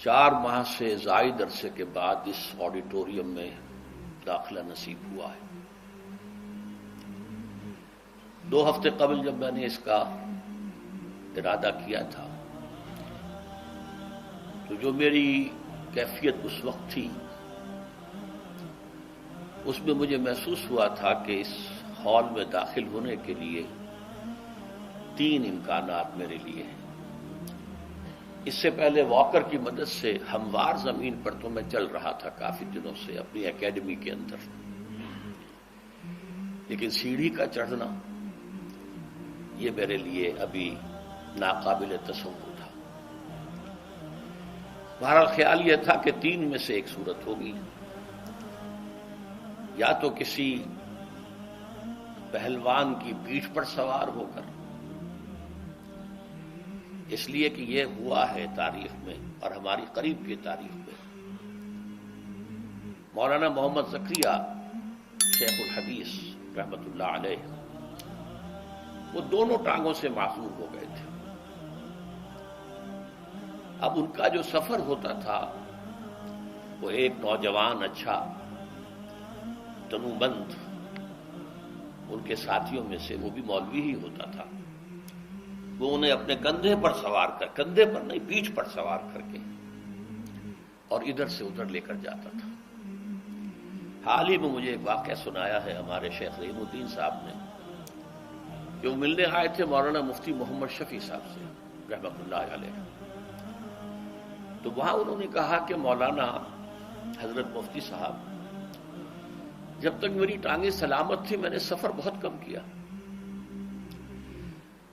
4 ماہ سے زائد عرصے کے بعد اس آڈیٹوریم میں داخلہ نصیب ہوا ہے۔ 2 ہفتے قبل جب میں نے اس کا ارادہ کیا تھا تو جو میری کیفیت اس وقت تھی اس میں مجھے محسوس ہوا تھا کہ اس ہال میں داخل ہونے کے لیے 3 امکانات میرے لیے ہیں۔ اس سے پہلے واکر کی مدد سے ہموار زمین پر تو میں چل رہا تھا کافی دنوں سے اپنی اکیڈمی کے اندر، لیکن سیڑھی کا چڑھنا یہ میرے لیے ابھی ناقابل تصور تھا۔ بہرحال خیال یہ تھا کہ 3 میں سے ایک صورت ہوگی، یا تو کسی پہلوان کی پیٹھ پر سوار ہو کر، اس لیے کہ یہ ہوا ہے تاریخ میں اور ہماری قریب کی تاریخ میں۔ مولانا محمد زکریا شیخ الحدیث رحمت اللہ علیہ وہ دونوں ٹانگوں سے معذور ہو گئے تھے۔ اب ان کا جو سفر ہوتا تھا وہ ایک نوجوان اچھا تنوبند ان کے ساتھیوں میں سے، وہ بھی مولوی ہی ہوتا تھا، وہ انہیں اپنے کندھے پر سوار کر، کندھے پر نہیں پیٹھ پر سوار کر کے اور ادھر سے ادھر لے کر جاتا تھا۔ حال ہی میں مجھے ایک واقعہ سنایا ہے ہمارے شیخ رحیم الدین صاحب نے کہ وہ ملنے آئے تھے مولانا مفتی محمد شفیع صاحب سے رحمت اللہ علیہ، تو وہاں انہوں نے کہا کہ مولانا حضرت مفتی صاحب، جب تک میری ٹانگیں سلامت تھی میں نے سفر بہت کم کیا،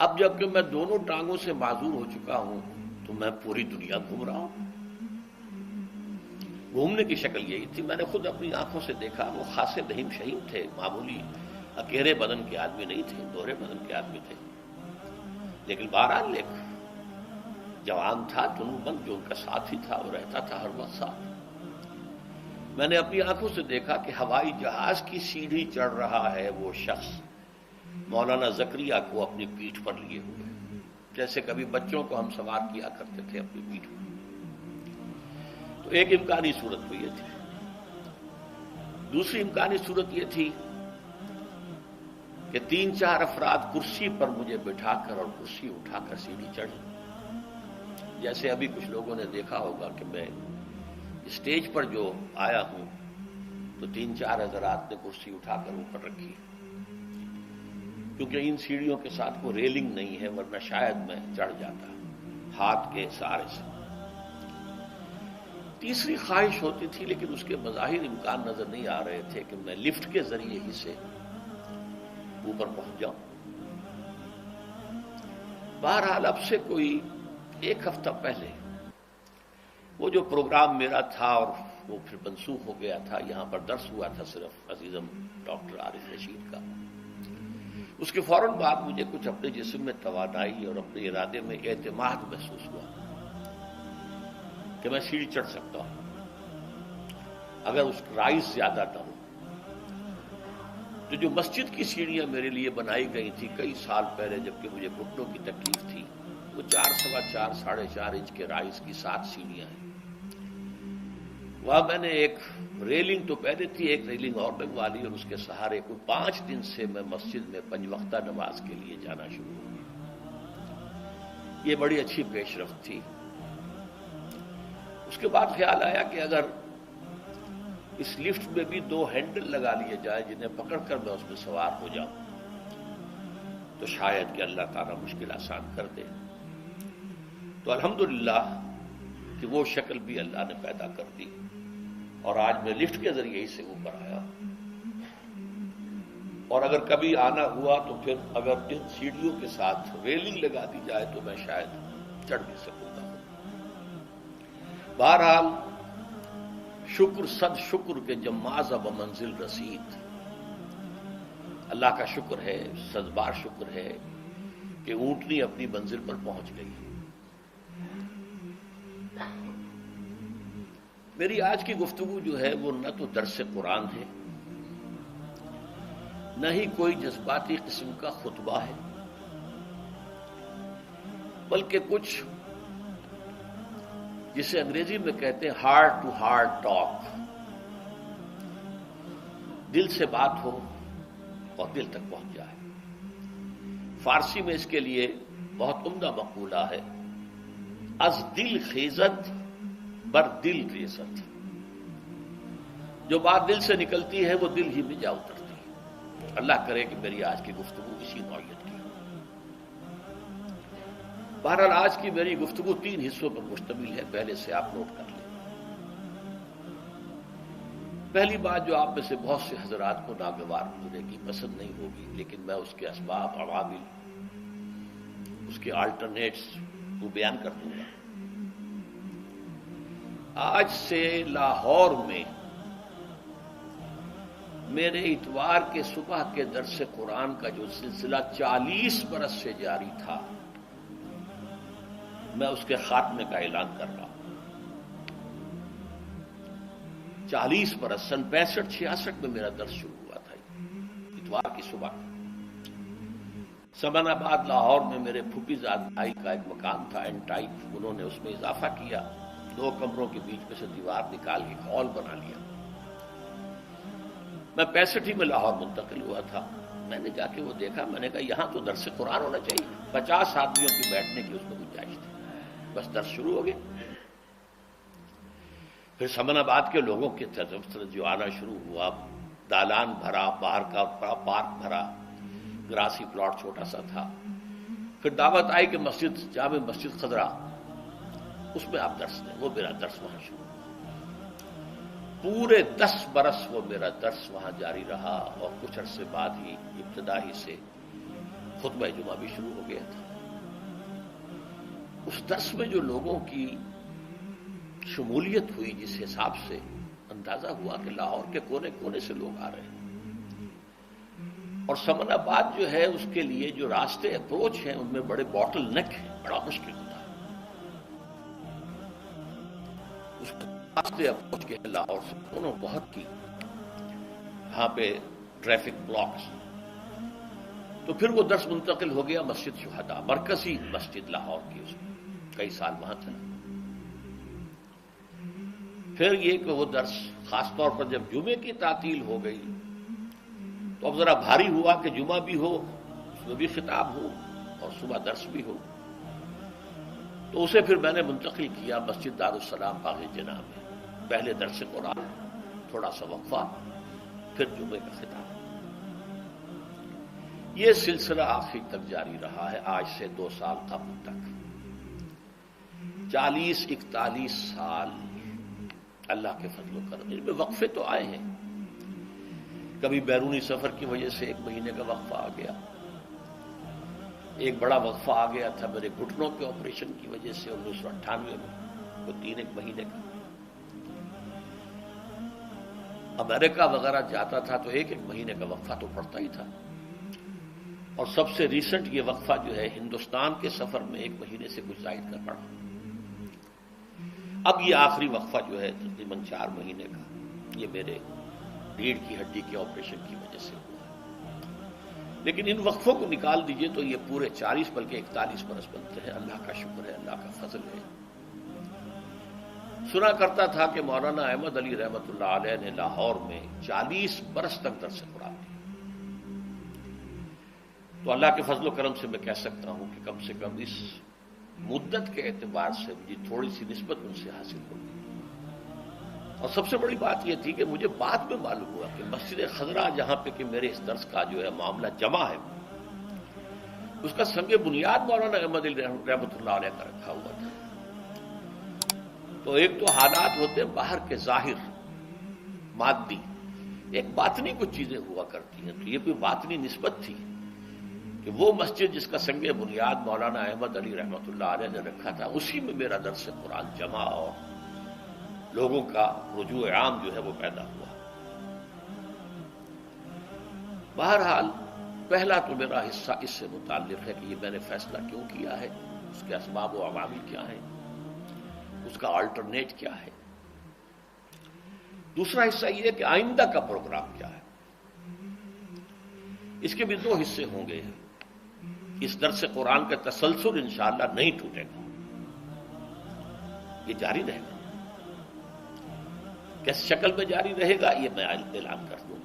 اب جب کہ میں دونوں ٹانگوں سے معذور ہو چکا ہوں تو میں پوری دنیا گھوم رہا ہوں۔ گھومنے کی شکل یہی تھی، میں نے خود اپنی آنکھوں سے دیکھا، وہ خاصے دہیم شہیم تھے، معمولی اکیرے بدن کے آدمی نہیں تھے، دوہرے بدن کے آدمی تھے، لیکن بہرحال ایک جوان تھا تنوبند جو ان کا ساتھی تھا، وہ رہتا تھا ہر وقت ساتھ۔ میں نے اپنی آنکھوں سے دیکھا کہ ہوائی جہاز کی سیڑھی چڑھ رہا ہے وہ شخص مولانا زکریا کو اپنی پیٹھ پر لیے ہوئے، جیسے کبھی بچوں کو ہم سوار کیا کرتے تھے اپنی پیٹھ پر۔ تو ایک امکانی صورت تو یہ تھی۔ دوسری امکانی صورت یہ تھی کہ 3-4 افراد کرسی پر مجھے بٹھا کر اور کرسی اٹھا کر سیڑھی چڑھی، جیسے ابھی کچھ لوگوں نے دیکھا ہوگا کہ میں اسٹیج پر جو آیا ہوں تو 3-4 حضرات نے کرسی اٹھا کر اوپر رکھی، کیونکہ ان سیڑھیوں کے ساتھ کوئی ریلنگ نہیں ہے، ورنہ شاید میں چڑھ جاتا ہاتھ کے سہارے سے۔ تیسری خواہش ہوتی تھی، لیکن اس کے بظاہر امکان نظر نہیں آ رہے تھے کہ میں لفٹ کے ذریعے ہی سے اوپر پہنچ جاؤں۔ بہرحال اب سے کوئی 1 ہفتہ پہلے وہ جو پروگرام میرا تھا اور وہ پھر منسوخ ہو گیا تھا، یہاں پر درس ہوا تھا صرف عزیزم ڈاکٹر عارف رشید کا، اس کے فوراً بعد مجھے کچھ اپنے جسم میں توانائی اور اپنے ارادے میں اعتماد محسوس ہوا کہ میں سیڑھی چڑھ سکتا ہوں اگر اس رائز زیادہ نہ ہو۔ تو جو مسجد کی سیڑھیاں میرے لیے بنائی گئی تھی کئی سال پہلے، جبکہ مجھے گھٹنوں کی تکلیف تھی، وہ 4 سوا 4 ساڑھے 4 انچ کے رائز کی 7 سیڑھیاں ہیں۔ وہاں میں نے ایک ریلنگ تو پہلے تھی، ایک ریلنگ اور لگوا لی، اور اس کے سہارے کوئی 5 دن سے میں مسجد میں 5 وقتہ نماز کے لیے جانا شروع ہو گیا۔ یہ بڑی اچھی پیش رفت تھی۔ اس کے بعد خیال آیا کہ اگر اس لفٹ میں بھی 2 ہینڈل لگا لیے جائیں جنہیں پکڑ کر میں اس میں سوار ہو جاؤں تو شاید کہ اللہ تعالیٰ مشکل آسان کر دے۔ تو الحمدللہ کہ وہ شکل بھی اللہ نے پیدا کر دی، اور آج میں لفٹ کے ذریعے ہی سے اوپر آیا، اور اگر کبھی آنا ہوا تو پھر اگر ان سیڑھیوں کے ساتھ ریلنگ لگا دی جائے تو میں شاید چڑھ بھی سکوں گا۔ بہرحال شکر صد شکر کے جمازہ و منزل رسید، اللہ کا شکر ہے، صد بار شکر ہے کہ اونٹنی اپنی منزل پر پہنچ گئی۔ میری آج کی گفتگو جو ہے وہ نہ تو درس قرآن ہے، نہ ہی کوئی جذباتی قسم کا خطبہ ہے، بلکہ کچھ جسے انگریزی میں کہتے ہیں ہارٹ ٹو ہارٹ ٹاک، دل سے بات ہو اور دل تک پہنچ جائے۔ فارسی میں اس کے لیے بہت عمدہ مقولہ ہے، از دل خیزت بر دل ریزت، جو بات دل سے نکلتی ہے وہ دل ہی میں جا اترتی ہے۔ اللہ کرے کہ میری آج کی گفتگو اسی نوعیت کی۔ بہرحال آج کی میری گفتگو 3 حصوں پر مشتمل ہے، پہلے سے آپ نوٹ کر لیں۔ پہلی بات جو آپ میں سے بہت سے حضرات کو ناگوار گزرے گی، پسند نہیں ہوگی، لیکن میں اس کے اسباب، عوامل، اس کے آلٹرنیٹس کو بیان کر دوں گا۔ آج سے لاہور میں میرے اتوار کے صبح کے درس قرآن کا جو سلسلہ 40 برس سے جاری تھا، میں اس کے خاتمے کا اعلان کر رہا ہوں۔ 40 برس، سن 65-66 میں میرا درس شروع ہوا تھا، اتوار کی صبح۔ سمن آباد لاہور میں میرے پھوپھی زاد بھائی کا ایک مکان تھا اینٹائپ، انہوں نے اس میں اضافہ کیا، 2 کمروں کے بیچ میں سے دیوار نکال کے ہال بنا لیا۔ میں 65 میں لاہور منتقل ہوا تھا۔ میں نے جا کے وہ دیکھا، میں نے کہا یہاں تو درس قرآن ہونا چاہیے، 50 آدمیوں کی بیٹھنے کی اس میں گنجائش تھی۔ بس درس شروع ہو گیا۔ پھر سمن آباد کے لوگوں کے طرف جو آنا شروع ہوا، دالان بھرا، باہر کا پارک بھرا، گراسی پلاٹ چھوٹا سا تھا۔ پھر دعوت آئی کہ مسجد، جامع مسجد خضرا، اس میں آپ درس دیں۔ وہ میرا درس وہاں شروع ہوا۔ پورے 10 برس وہ میرا درس وہاں جاری رہا، اور کچھ عرصے بعد ہی ابتدا ہی سے خطبہ جمعہ بھی شروع ہو گیا تھا۔ اس درس میں جو لوگوں کی شمولیت ہوئی، جس حساب سے اندازہ ہوا کہ لاہور کے کونے کونے سے لوگ آ رہے ہیں، اور سمن آباد جو ہے اس کے لیے جو راستے اپروچ ہیں ان میں بڑے باٹل نیک ہیں، بڑا مشکل ہوتا ہے اس راستے اپروچ کے لاہور سے دونوں بہت کی، یہاں پہ ٹریفک بلاکس۔ تو پھر وہ درس منتقل ہو گیا مسجد شہداء، مرکزی مسجد لاہور کی، اس میں کئی سال وہاں چلا۔ پھر یہ کہ وہ درس خاص طور پر جب جمعے کی تعطیل ہو گئی تو اب ذرا بھاری ہوا کہ جمعہ بھی ہو، اس میں بھی خطاب ہو، اور صبح درس بھی ہو۔ تو اسے پھر میں نے منتقل کیا مسجد دارالسلام باغ جناح میں، پہلے درس قرآن، تھوڑا سا وقفہ، پھر جمعے کا خطاب۔ یہ سلسلہ آخر تک جاری رہا ہے، آج سے 2 سال قبل تک، 40-41 سال اللہ کے فضل و کرم۔ ان میں وقفے تو آئے ہیں، کبھی بیرونی سفر کی وجہ سے 1 مہینے کا وقفہ آ گیا، ایک بڑا وقفہ آ گیا تھا میرے گھٹنوں کے آپریشن کی وجہ سے 1998 میں، وہ 3-1 مہینے کا۔ امریکہ وغیرہ جاتا تھا تو 1-1 مہینے کا وقفہ تو پڑتا ہی تھا، اور سب سے ریسنٹ یہ وقفہ جو ہے ہندوستان کے سفر میں 1 مہینے سے کچھ زائد کا پڑا۔ اب یہ آخری وقفہ جو ہے تقریباً 4 مہینے کا، یہ میرے ریڑھ کی ہڈی کے آپریشن کی وجہ سے ہوا ہے۔ لیکن ان وقفوں کو نکال دیجئے تو یہ پورے 40 بلکہ 41 برس بنتے ہیں۔ اللہ کا شکر ہے، اللہ کا فضل ہے۔ سنا کرتا تھا کہ مولانا احمد علی رحمۃ اللہ علیہ نے لاہور میں 40 برس تک درس قرآن دیا۔ تو اللہ کے فضل و کرم سے میں کہہ سکتا ہوں کہ کم سے کم اس مدت کے اعتبار سے مجھے تھوڑی سی نسبت ان سے حاصل ہو گئی۔ اور سب سے بڑی بات یہ تھی کہ مجھے بعد میں معلوم ہوا کہ مسجد خضرا جہاں پہ کہ میرے اس درس کا جو ہے معاملہ جمع ہے، اس کا سنگ بنیاد مولانا احمد علی رحمۃ اللہ علیہ کا رکھا ہوا تھا۔ تو ایک تو حالات ہوتے ہیں باہر کے ظاہر مادی، ایک باطنی کچھ چیزیں ہوا کرتی ہیں۔ تو یہ کوئی باطنی نسبت تھی کہ وہ مسجد جس کا سنگ بنیاد مولانا احمد علی رحمۃ اللہ علیہ نے رکھا تھا، اسی میں میرا درس قرآن جمع اور لوگوں کا رجوع عام جو ہے وہ پیدا ہوا۔ بہرحال پہلا تو میرا حصہ اس سے متعلق ہے کہ یہ میں نے فیصلہ کیوں کیا ہے، اس کے اسباب و عوامل کیا ہیں، اس کا آلٹرنیٹ کیا ہے۔ دوسرا حصہ یہ ہے کہ آئندہ کا پروگرام کیا ہے۔ اس کے بھی 2 حصے ہوں گے۔ اس درس قرآن کا تسلسل انشاءاللہ نہیں ٹوٹے گا۔ یہ جاری رہے گا. کس شکل میں جاری رہے گا یہ میں اعلان کر دوں.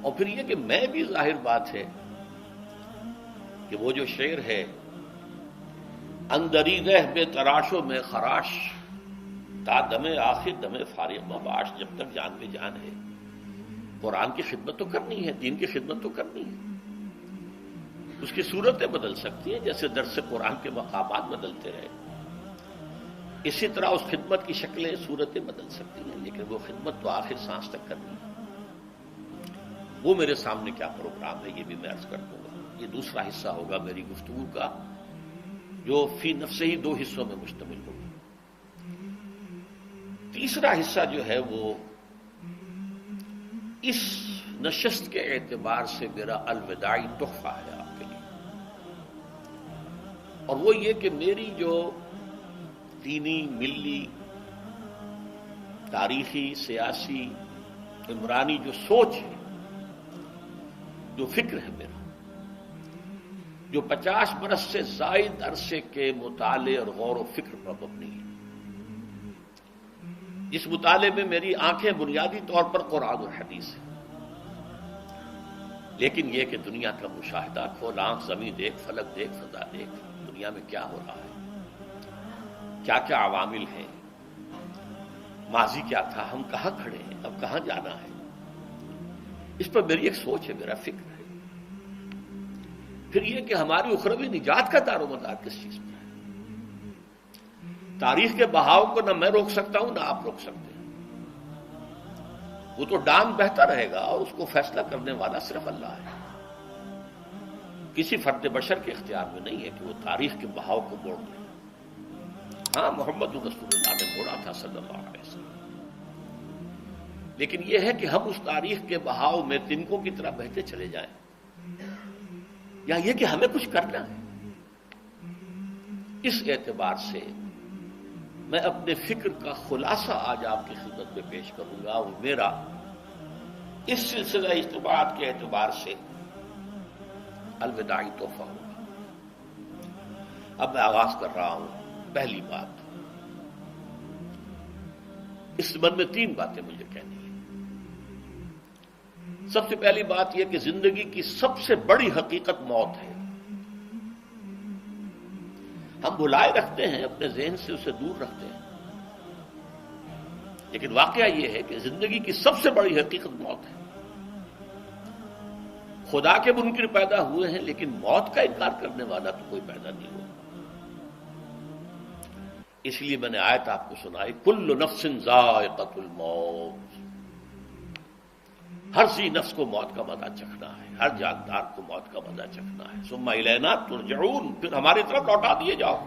اور پھر یہ کہ میں بھی ظاہر بات ہے کہ وہ جو شعر ہے اندری رہ بے تراشوں میں خراش تا دم آخر دم فارغ مباش، جب تک جان میں جان ہے قرآن کی خدمت تو کرنی ہے، دین کی خدمت تو کرنی ہے. اس کی صورتیں بدل سکتی ہیں، جیسے درس قرآن کے مقامات بدلتے رہے اسی طرح اس خدمت کی شکلیں صورتیں بدل سکتی ہیں، لیکن وہ خدمت تو آخر سانس تک کرنی ہے. وہ میرے سامنے کیا پروگرام ہے یہ بھی میں عرض کر دوں گا. یہ دوسرا حصہ ہوگا میری گفتگو کا جو فی نفسہ ہی 2 حصوں میں مشتمل ہوگا. تیسرا حصہ جو ہے وہ اس نشست کے اعتبار سے میرا الوداعی تحفہ ہے آپ کے لیے، اور وہ یہ کہ میری جو دینی، ملی، تاریخی، سیاسی، عمرانی جو سوچ ہے، جو فکر ہے میرا، جو 50 برس سے زائد عرصے کے مطالعے اور غور و فکر پر مبنی ہے، جس مطالعے میں میری آنکھیں بنیادی طور پر قرآن اور حدیث ہے، لیکن یہ کہ دنیا کا مشاہدہ کھول آنکھ، زمین دیکھ، فلک دیکھ، فضا دیکھ، دنیا میں کیا ہو رہا ہے، کیا کیا عوامل ہیں، ماضی کیا تھا، ہم کہاں کھڑے ہیں، اب کہاں جانا ہے. اس پر میری ایک سوچ ہے، میرا فکر ہے. پھر یہ کہ ہماری اخروی نجات کا دار و مدار کس چیز پر ہے. تاریخ کے بہاؤ کو نہ میں روک سکتا ہوں نہ آپ روک سکتے ہیں. وہ تو ڈام بہتا رہے گا اور اس کو فیصلہ کرنے والا صرف اللہ ہے. کسی فرد بشر کے اختیار میں نہیں ہے کہ وہ تاریخ کے بہاؤ کو موڑ دے. ہاں محمد رسول اللہ نے موڑا تھا صلی اللہ علیہ وسلم، لیکن یہ ہے کہ ہم اس تاریخ کے بہاؤ میں تنکوں کی طرح بہتے چلے جائیں، یا یہ کہ ہمیں کچھ کرنا ہے. اس اعتبار سے میں اپنے فکر کا خلاصہ آج آپ کی خدمت میں پیش کروں گا، اور میرا اس سلسلہ اجتماعات کے اعتبار سے الوداعی تحفہ ہوگا. اب میں آغاز کر رہا ہوں. پہلی بات، اس سبب میں 3 باتیں مجھے کہنی ہیں. سب سے پہلی بات یہ کہ زندگی کی سب سے بڑی حقیقت موت ہے. ہم بھلائے رکھتے ہیں، اپنے ذہن سے اسے دور رکھتے ہیں، لیکن واقعہ یہ ہے کہ زندگی کی سب سے بڑی حقیقت موت ہے. خدا کے منکر پیدا ہوئے ہیں، لیکن موت کا انکار کرنے والا تو کوئی پیدا نہیں ہوا. اس لیے میں نے آیت آپ کو سنائی، کل نفس ذائقۃ الموت. ہر ذی نفس کو موت کا مزہ چکھنا ہے، ہر جاندار کو موت کا مزہ چکھنا ہے. ثم الینا ترجعون، پھر ہماری طرف لوٹا دیے جاؤ.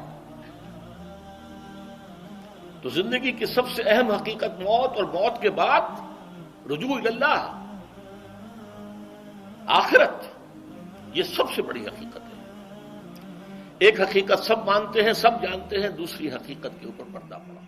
تو زندگی کی سب سے اہم حقیقت موت، اور موت کے بعد رجوع الی اللہ، آخرت. یہ سب سے بڑی حقیقت ہے. ایک حقیقت سب مانتے ہیں، سب جانتے ہیں، دوسری حقیقت کے اوپر پردہ پڑا.